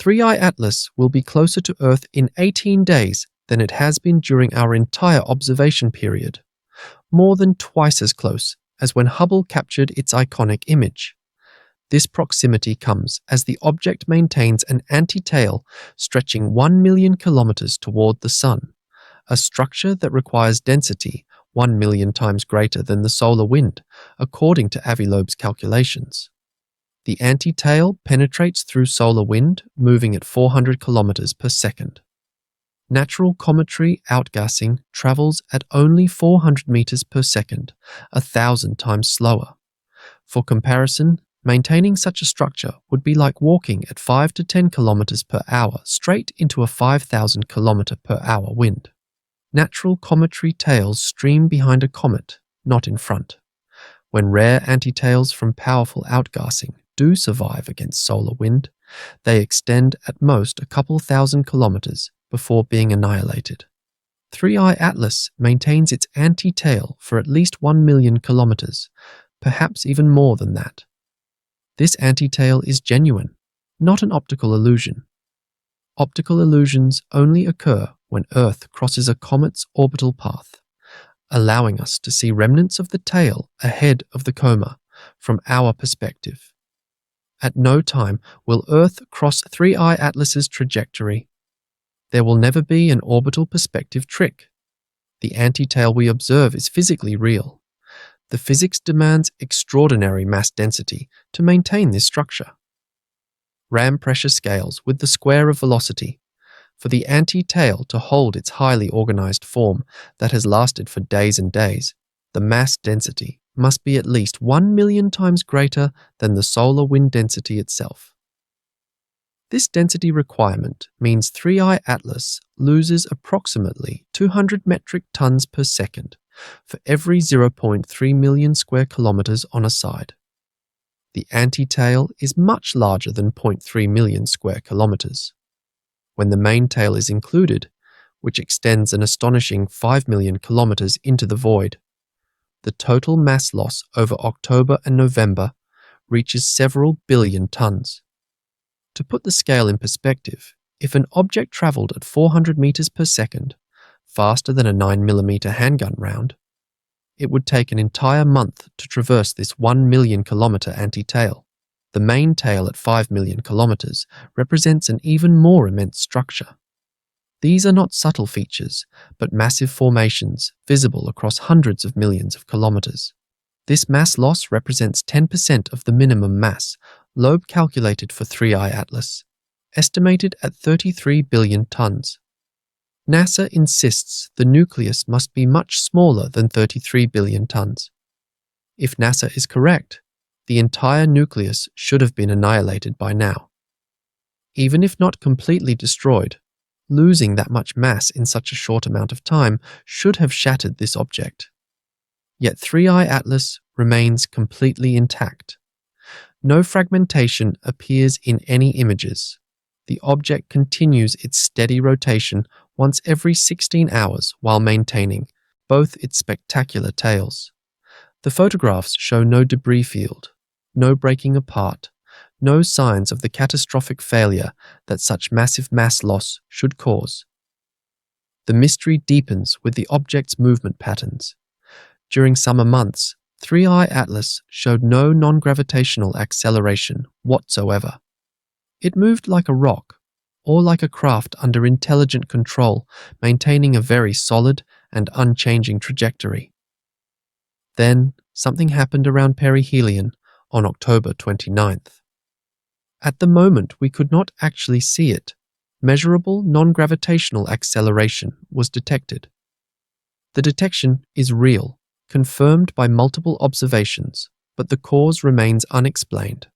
3i Atlas will be closer to Earth in 18 days than it has been during our entire observation period, more than twice as close as when Hubble captured its iconic image. This proximity comes as the object maintains an anti-tail stretching 1 million kilometers toward the Sun, a structure that requires density 1 million times greater than the solar wind, according to Avi-Loeb's calculations. The anti-tail penetrates through solar wind, moving at 400 kilometers per second. Natural cometary outgassing travels at only 400 meters per second, 1,000 times slower. For comparison, maintaining such a structure would be like walking at 5 to 10 kilometers per hour straight into a 5,000 kilometer per hour wind. Natural cometary tails stream behind a comet, not in front. When rare anti-tails from powerful outgassing do survive against solar wind, they extend at most a couple thousand kilometers before being annihilated. 3i Atlas maintains its anti-tail for at least 1 million kilometers, perhaps even more than that. This anti-tail is genuine, not an optical illusion. Optical illusions only occur when Earth crosses a comet's orbital path, allowing us to see remnants of the tail ahead of the coma from our perspective. At no time will Earth cross 3i Atlas's trajectory. There will never be an orbital perspective trick. The anti-tail we observe is physically real. The physics demands extraordinary mass density to maintain this structure. Ram pressure scales with the square of velocity. For the anti-tail to hold its highly organized form that has lasted for days and days, the mass density must be at least 1 million times greater than the solar wind density itself. This density requirement means 3i Atlas loses approximately 200 metric tons per second for every 0.3 million square kilometers on a side. The anti-tail is much larger than 0.3 million square kilometers. When the main tail is included, which extends an astonishing 5 million kilometers into the void, the total mass loss over October and November reaches several billion tons. To put the scale in perspective, if an object traveled at 400 meters per second, faster than a 9mm handgun round, it would take an entire month to traverse this 1 million kilometer anti-tail. The main tail at 5 million kilometers represents an even more immense structure. These are not subtle features, but massive formations visible across hundreds of millions of kilometers. This mass loss represents 10% of the minimum mass Loeb calculated for 3i Atlas, estimated at 33 billion tons. NASA insists the nucleus must be much smaller than 33 billion tons. If NASA is correct, the entire nucleus should have been annihilated by now. Even if not completely destroyed, losing that much mass in such a short amount of time should have shattered this object. Yet 3i Atlas remains completely intact. No fragmentation appears in any images. The object continues its steady rotation once every 16 hours while maintaining both its spectacular tails. The photographs show no debris field, no breaking apart, no signs of the catastrophic failure that such massive mass loss should cause. The mystery deepens with the object's movement patterns. During summer months, 3i Atlas showed no non-gravitational acceleration whatsoever. It moved like a rock, or like a craft under intelligent control, maintaining a very solid and unchanging trajectory. Then, something happened around perihelion on October 29th. At the moment, we could not actually see it. Measurable non-gravitational acceleration was detected. The detection is real, confirmed by multiple observations, but the cause remains unexplained.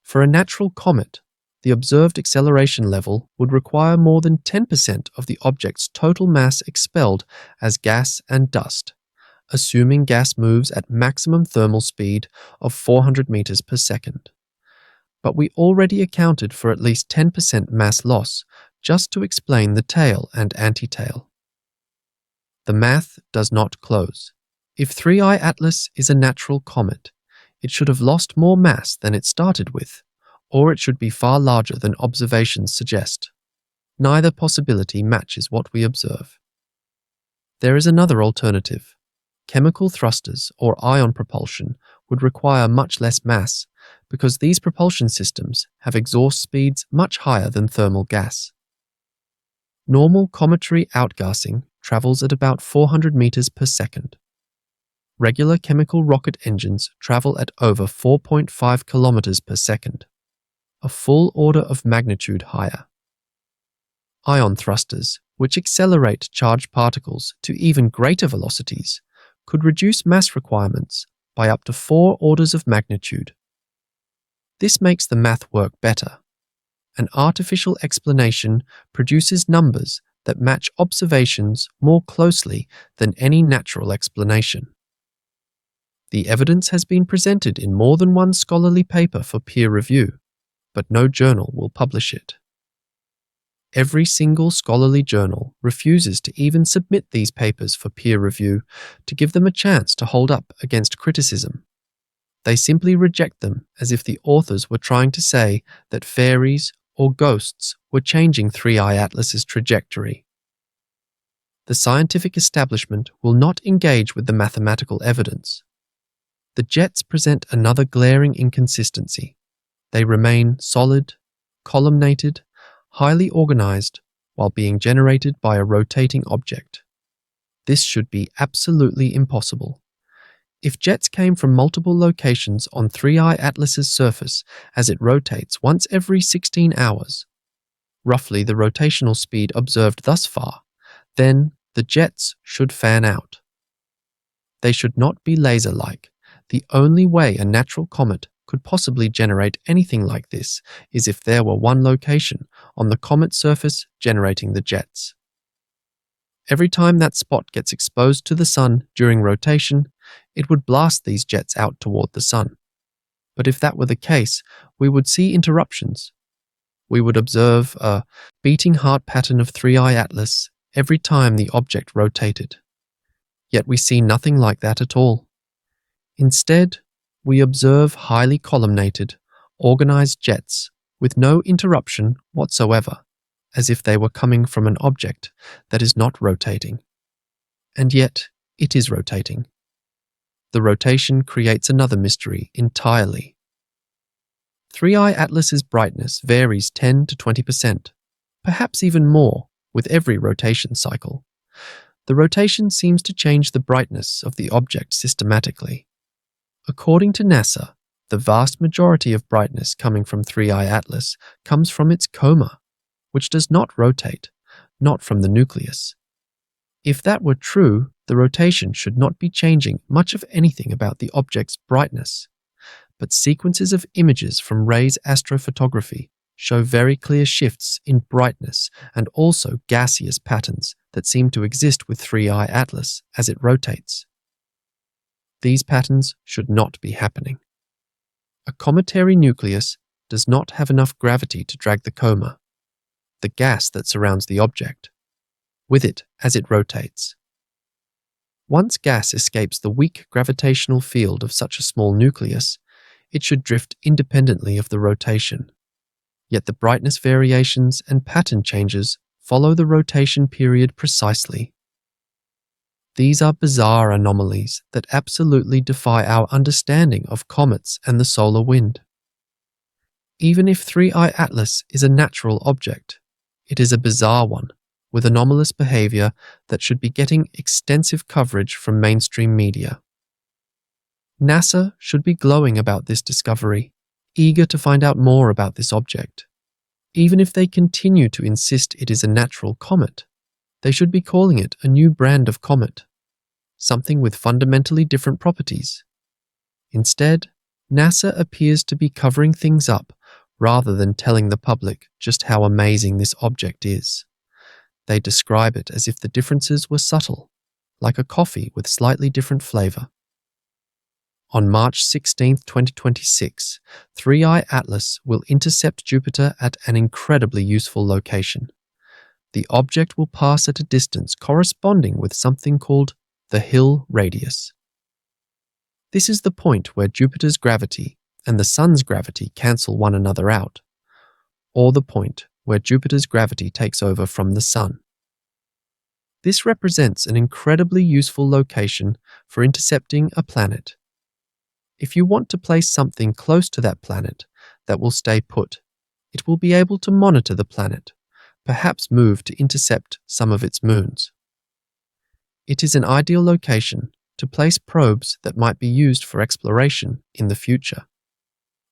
For a natural comet, the observed acceleration level would require more than 10% of the object's total mass expelled as gas and dust, assuming gas moves at maximum thermal speed of 400 meters per second. But we already accounted for at least 10% mass loss just to explain the tail and anti-tail. The math does not close. If 3i Atlas is a natural comet, it should have lost more mass than it started with, or it should be far larger than observations suggest. Neither possibility matches what we observe. There is another alternative. Chemical thrusters or ion propulsion would require much less mass because these propulsion systems have exhaust speeds much higher than thermal gas. Normal cometary outgassing travels at about 400 meters per second. Regular chemical rocket engines travel at over 4.5 kilometers per second, a full order of magnitude higher. Ion thrusters, which accelerate charged particles to even greater velocities, could reduce mass requirements by up to 4 orders of magnitude. This makes the math work better. An artificial explanation produces numbers that match observations more closely than any natural explanation. The evidence has been presented in more than one scholarly paper for peer review, but no journal will publish it. Every single scholarly journal refuses to even submit these papers for peer review to give them a chance to hold up against criticism. They simply reject them as if the authors were trying to say that fairies or ghosts were changing 3I Atlas's trajectory. The scientific establishment will not engage with the mathematical evidence. The jets present another glaring inconsistency. They remain solid, columnated, highly organized, while being generated by a rotating object. This should be absolutely impossible. If jets came from multiple locations on 3I Atlas's surface as it rotates once every 16 hours, roughly the rotational speed observed thus far, then the jets should fan out. They should not be laser-like. The only way a natural comet could possibly generate anything like this is if there were one location on the comet's surface generating the jets. Every time that spot gets exposed to the sun during rotation, it would blast these jets out toward the sun. But if that were the case, we would see interruptions. We would observe a beating heart pattern of 3I Atlas every time the object rotated. Yet we see nothing like that at all. Instead, we observe highly columnated, organized jets with no interruption whatsoever, as if they were coming from an object that is not rotating. And yet, it is rotating. The rotation creates another mystery entirely. 3I Atlas's brightness varies 10 to 20%, perhaps even more, with every rotation cycle. The rotation seems to change the brightness of the object systematically. According to NASA, the vast majority of brightness coming from 3I Atlas comes from its coma, which does not rotate, not from the nucleus. If that were true, the rotation should not be changing much of anything about the object's brightness. But sequences of images from Ray's astrophotography show very clear shifts in brightness and also gaseous patterns that seem to exist with 3I Atlas as it rotates. These patterns should not be happening. A cometary nucleus does not have enough gravity to drag the coma, the gas that surrounds the object, with it as it rotates. Once gas escapes the weak gravitational field of such a small nucleus, it should drift independently of the rotation. Yet the brightness variations and pattern changes follow the rotation period precisely. These are bizarre anomalies that absolutely defy our understanding of comets and the solar wind. Even if 3I Atlas is a natural object, it is a bizarre one, with anomalous behavior that should be getting extensive coverage from mainstream media. NASA should be glowing about this discovery, eager to find out more about this object. Even if they continue to insist it is a natural comet, they should be calling it a new brand of comet, something with fundamentally different properties. Instead, NASA appears to be covering things up rather than telling the public just how amazing this object is. They describe it as if the differences were subtle, like a coffee with slightly different flavor. On March 16, 2026, 3I Atlas will intercept Jupiter at an incredibly useful location. The object will pass at a distance corresponding with something called the Hill radius. This is the point where Jupiter's gravity and the Sun's gravity cancel one another out, or the point where Jupiter's gravity takes over from the Sun. This represents an incredibly useful location for intercepting a planet. If you want to place something close to that planet that will stay put, it will be able to monitor the planet, perhaps move to intercept some of its moons. It is an ideal location to place probes that might be used for exploration in the future.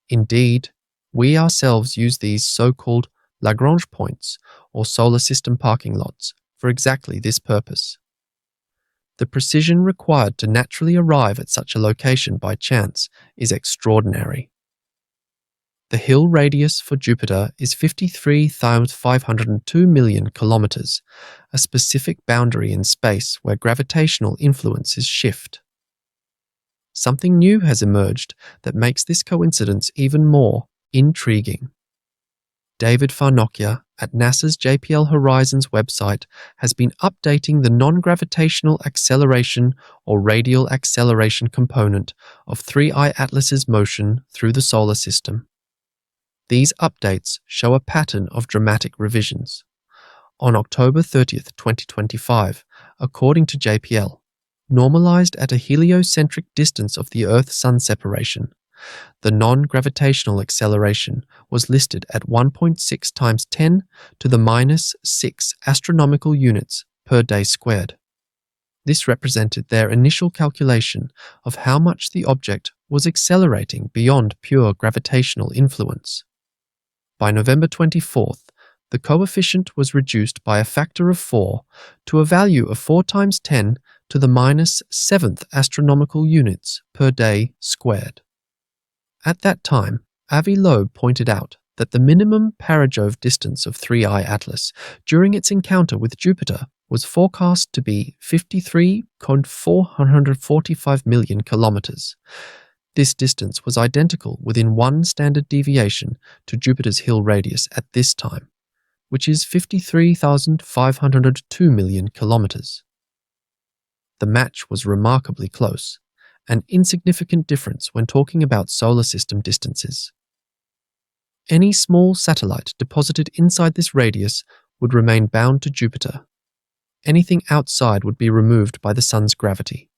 Indeed, we ourselves use these so-called Lagrange points or solar system parking lots for exactly this purpose. The precision required to naturally arrive at such a location by chance is extraordinary. The Hill radius for Jupiter is 53,502 million kilometers, a specific boundary in space where gravitational influences shift. Something new has emerged that makes this coincidence even more intriguing. David Farnocchia at NASA's JPL Horizons website has been updating the non-gravitational acceleration or radial acceleration component of 3I Atlas's motion through the solar system. These updates show a pattern of dramatic revisions. On October 30th, 2025, according to JPL, normalized at a heliocentric distance of the Earth-Sun separation, the non-gravitational acceleration was listed at 1.6 times 10 to the minus 6 astronomical units per day squared. This represented their initial calculation of how much the object was accelerating beyond pure gravitational influence. By November 24th, the coefficient was reduced by a factor of 4 to a value of 4 times 10 to the minus 7th astronomical units per day squared. At that time, Avi Loeb pointed out that the minimum perigove distance of 3I Atlas during its encounter with Jupiter was forecast to be 53,445 million kilometers. This distance was identical within 1 standard deviation to Jupiter's Hill radius at this time, which is 53,502 million kilometers. The match was remarkably close, an insignificant difference when talking about solar system distances. Any small satellite deposited inside this radius would remain bound to Jupiter. Anything outside would be removed by the Sun's gravity.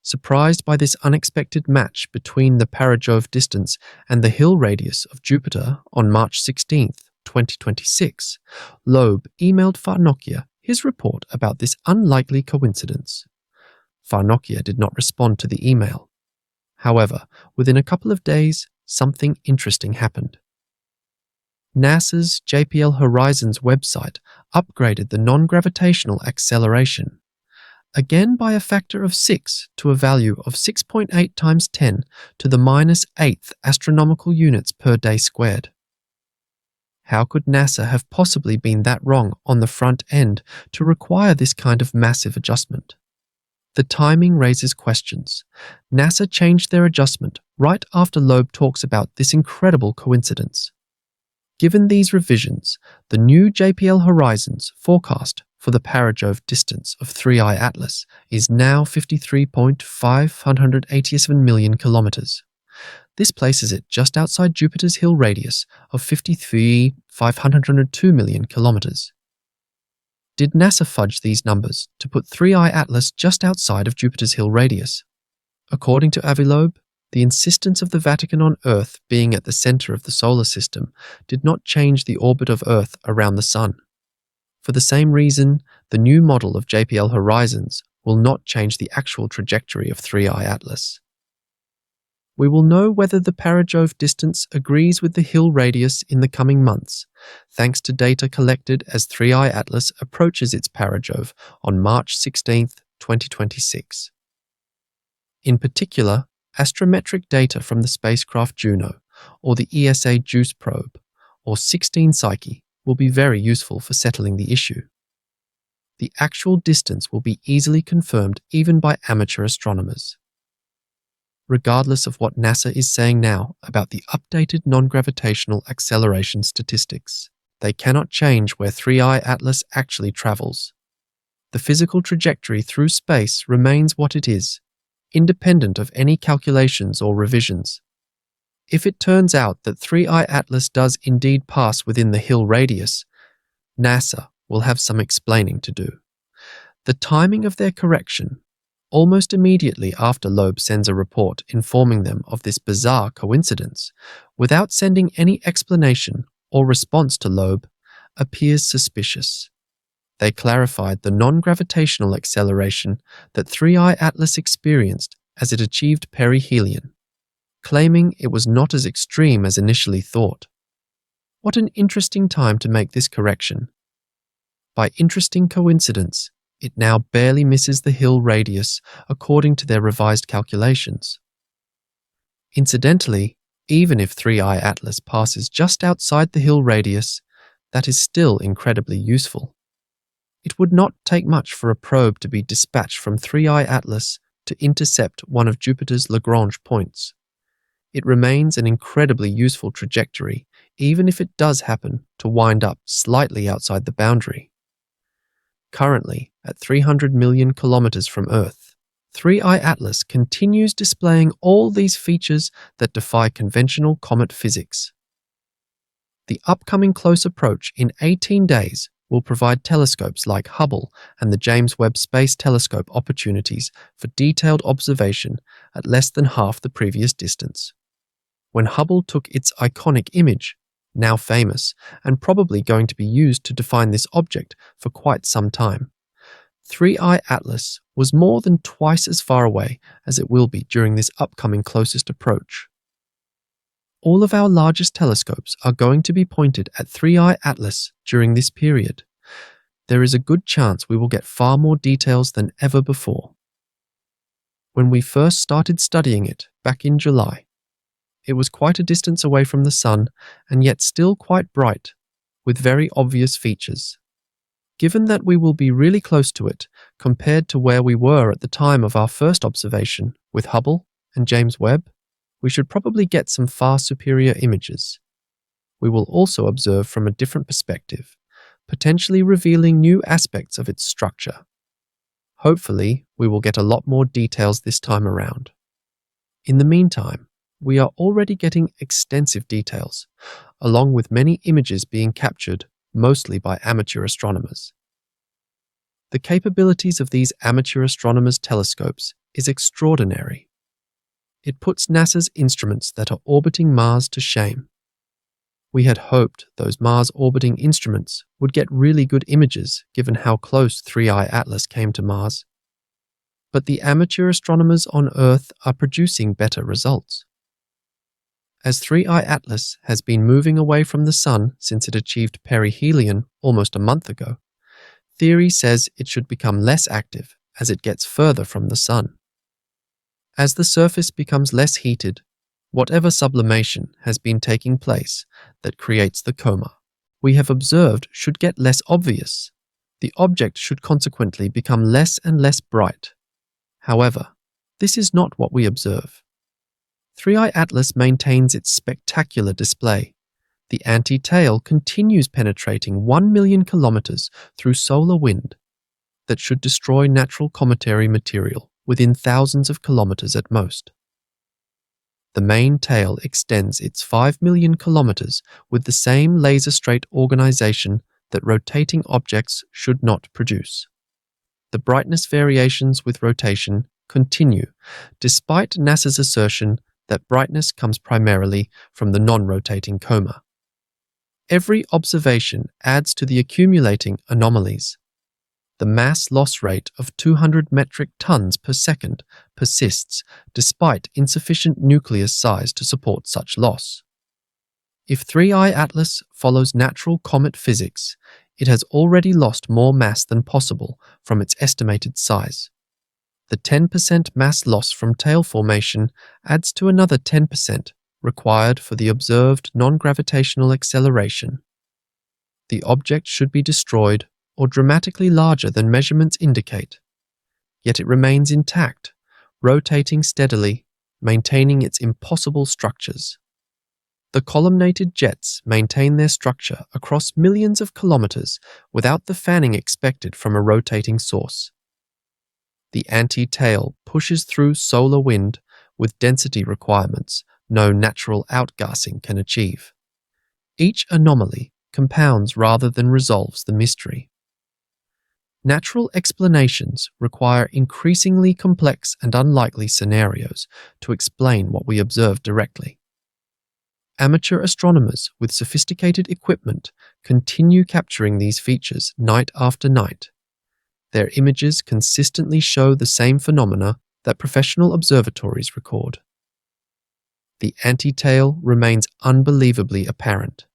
Surprised by this unexpected match between the perigove distance and the Hill radius of Jupiter on March 16, 2026, Loeb emailed Farnocchia his report about this unlikely coincidence. Farnocchia did not respond to the email. However, within a couple of days, something interesting happened. NASA's JPL Horizons website upgraded the non-gravitational acceleration, again by a factor of 6 to a value of 6.8 times 10 to the minus 8th astronomical units per day squared. How could NASA have possibly been that wrong on the front end to require this kind of massive adjustment? The timing raises questions. NASA changed their adjustment right after Loeb talks about this incredible coincidence. Given these revisions, the new JPL Horizons forecast for the perigove distance of 3I Atlas is now 53,587 million kilometers. This places it just outside Jupiter's Hill radius of 53,502 million kilometers. Did NASA fudge these numbers to put 3I Atlas just outside of Jupiter's Hill radius? According to Avi Loeb, the insistence of the Vatican on Earth being at the center of the solar system did not change the orbit of Earth around the Sun. For the same reason, the new model of JPL Horizons will not change the actual trajectory of 3I Atlas. We will know whether the perigove distance agrees with the Hill radius in the coming months, thanks to data collected as 3I Atlas approaches its perigove on March 16, 2026. In particular, astrometric data from the spacecraft Juno, or the ESA JUICE probe, or 16 Psyche, will be very useful for settling the issue. The actual distance will be easily confirmed even by amateur astronomers. Regardless of what NASA is saying now about the updated non-gravitational acceleration statistics, they cannot change where 3I Atlas actually travels. The physical trajectory through space remains what it is, independent of any calculations or revisions. If it turns out that 3I Atlas does indeed pass within the Hill radius, NASA will have some explaining to do. The timing of their correction, almost immediately after Loeb sends a report informing them of this bizarre coincidence, without sending any explanation or response to Loeb, appears suspicious. They clarified the non-gravitational acceleration that 3I Atlas experienced as it achieved perihelion, claiming it was not as extreme as initially thought. What an interesting time to make this correction. By interesting coincidence, it now barely misses the Hill radius according to their revised calculations. Incidentally, even if 3I Atlas passes just outside the Hill radius, that is still incredibly useful. It would not take much for a probe to be dispatched from 3I Atlas to intercept one of Jupiter's Lagrange points. It remains an incredibly useful trajectory, even if it does happen to wind up slightly outside the boundary. Currently, at 300 million kilometers from Earth, 3I Atlas continues displaying all these features that defy conventional comet physics. The upcoming close approach in 18 days will provide telescopes like Hubble and the James Webb Space Telescope opportunities for detailed observation at less than half the previous distance. When Hubble took its iconic image, now famous and probably going to be used to define this object for quite some time, 3I Atlas was more than twice as far away as it will be during this upcoming closest approach. All of our largest telescopes are going to be pointed at 3I Atlas during this period. There is a good chance we will get far more details than ever before. When we first started studying it back in July, it was quite a distance away from the Sun and yet still quite bright, with very obvious features. Given that we will be really close to it compared to where we were at the time of our first observation with Hubble and James Webb, we should probably get some far superior images. We will also observe from a different perspective, potentially revealing new aspects of its structure. Hopefully, we will get a lot more details this time around. In the meantime, we are already getting extensive details, along with many images being captured, mostly by amateur astronomers. The capabilities of these amateur astronomers' telescopes is extraordinary. It puts NASA's instruments that are orbiting Mars to shame. We had hoped those Mars-orbiting instruments would get really good images given how close 3I Atlas came to Mars. But the amateur astronomers on Earth are producing better results. As 3I Atlas has been moving away from the Sun since it achieved perihelion almost a month ago, theory says it should become less active as it gets further from the Sun. As the surface becomes less heated, whatever sublimation has been taking place that creates the coma we have observed should get less obvious. The object should consequently become less and less bright. However, this is not what we observe. 3I Atlas maintains its spectacular display. The anti-tail continues penetrating 1 million kilometers through solar wind that should destroy natural cometary material within thousands of kilometers at most. The main tail extends its 5 million kilometers with the same laser-straight organization that rotating objects should not produce. The brightness variations with rotation continue, despite NASA's assertion that brightness comes primarily from the non-rotating coma. Every observation adds to the accumulating anomalies. The mass loss rate of 200 metric tons per second persists despite insufficient nucleus size to support such loss. If 3I Atlas follows natural comet physics, it has already lost more mass than possible from its estimated size. The 10% mass loss from tail formation adds to another 10% required for the observed non-gravitational acceleration. The object should be destroyed or dramatically larger than measurements indicate. Yet it remains intact, rotating steadily, maintaining its impossible structures. The columnated jets maintain their structure across millions of kilometers without the fanning expected from a rotating source. The anti-tail pushes through solar wind with density requirements no natural outgassing can achieve. Each anomaly compounds rather than resolves the mystery. Natural explanations require increasingly complex and unlikely scenarios to explain what we observe directly. Amateur astronomers with sophisticated equipment continue capturing these features night after night. Their images consistently show the same phenomena that professional observatories record. The anti-tail remains unbelievably apparent.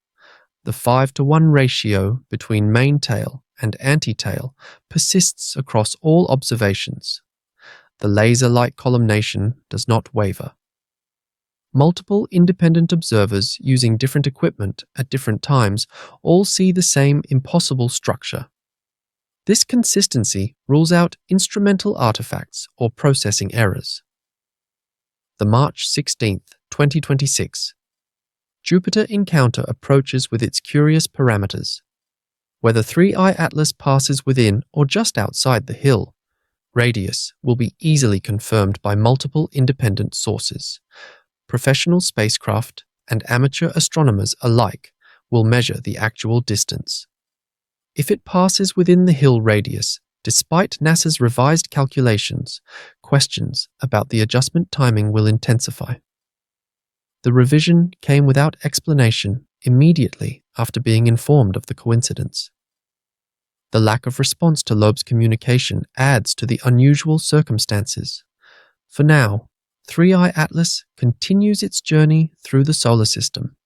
The 5-to-1 ratio between main tail and anti-tail persists across all observations. The laser-like columnation does not waver. Multiple independent observers using different equipment at different times all see the same impossible structure. This consistency rules out instrumental artifacts or processing errors. The March 16, 2026. Jupiter encounter approaches with its curious parameters. Whether 3I Atlas passes within or just outside the hill, radius will be easily confirmed by multiple independent sources. Professional spacecraft and amateur astronomers alike will measure the actual distance. If it passes within the hill radius, despite NASA's revised calculations, questions about the adjustment timing will intensify. The revision came without explanation immediately after being informed of the coincidence. The lack of response to Loeb's communication adds to the unusual circumstances. For now, 3I Atlas continues its journey through the solar system,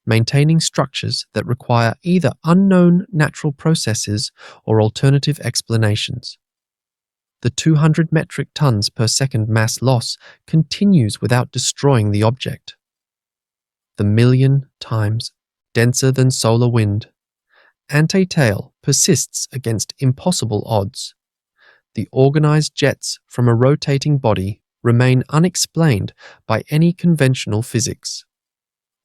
maintaining structures that require either unknown natural processes or alternative explanations. The 200 metric tons per second mass loss continues without destroying the object. The million times denser than solar wind, anti-tail persists against impossible odds. The organized jets from a rotating body remain unexplained by any conventional physics.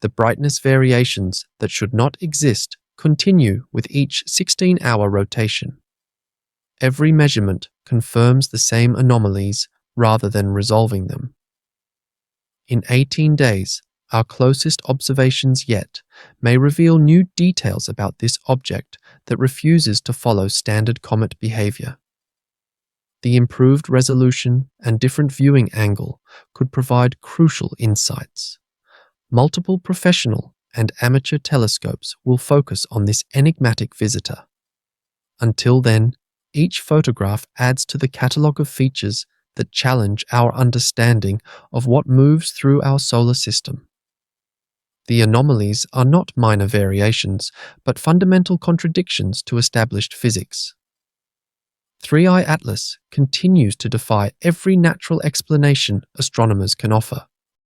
The brightness variations that should not exist continue with each 16-hour rotation. Every measurement confirms the same anomalies rather than resolving them. In 18 days, our closest observations yet may reveal new details about this object that refuses to follow standard comet behavior. The improved resolution and different viewing angle could provide crucial insights. Multiple professional and amateur telescopes will focus on this enigmatic visitor. Until then, each photograph adds to the catalogue of features that challenge our understanding of what moves through our solar system. The anomalies are not minor variations, but fundamental contradictions to established physics. 3I Atlas continues to defy every natural explanation astronomers can offer.